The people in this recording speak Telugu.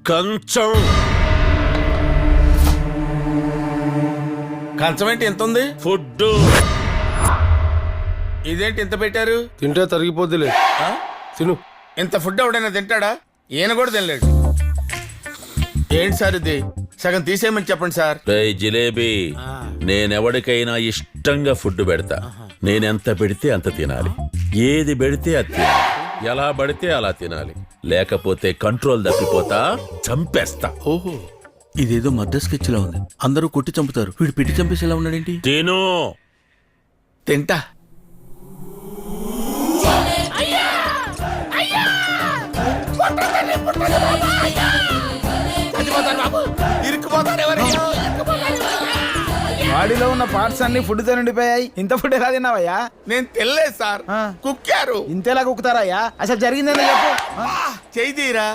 కంచం. కంచం ఏంటి ఎంత ఉంది? ఫుడ్. ఇదేంటి ఇంత పెట్టారు? తింటే తరిగిపోద్దిలే, తిను. ఇంత ఫుడ్ ఎవడైనా తింటాడా? ఈయన కూడా తినలేడు. ఏంటి సార్ ఇది? సగం తీసేయమని చెప్పండి సార్. రేయ్ జిలేబీ, నేనెవడికైనా ఇష్టంగా ఫుడ్ పెడతా. నేనెంత పెడితే అంత తినాలి, ఏది పెడితే అది తినాలి, ఎలా పడితే అలా తినాలి. లేకపోతే కంట్రోల్ తప్పిపోతా, చంపేస్తా. ఓహో, ఇదేదో మద్ర స్కెచ్ లా ఉంది. అందరూ కొట్టి చంపుతారు, వీడు పిట్టి చంపేసేలా ఉన్నాడేంటి? తిను. తింటా. బాడీలో ఉన్న పార్ట్స్ అన్ని ఫుడ్ తో నిండిపోయాయి. ఇంత ఫుడ్ ఎలా తిన్నావయ్యా? నేను తినలేదు సార్, కుక్కారు. ఇంతేలా కుక్కుతారయ్యా? అసలు జరిగిందని చెప్పు. చేయి తీరా.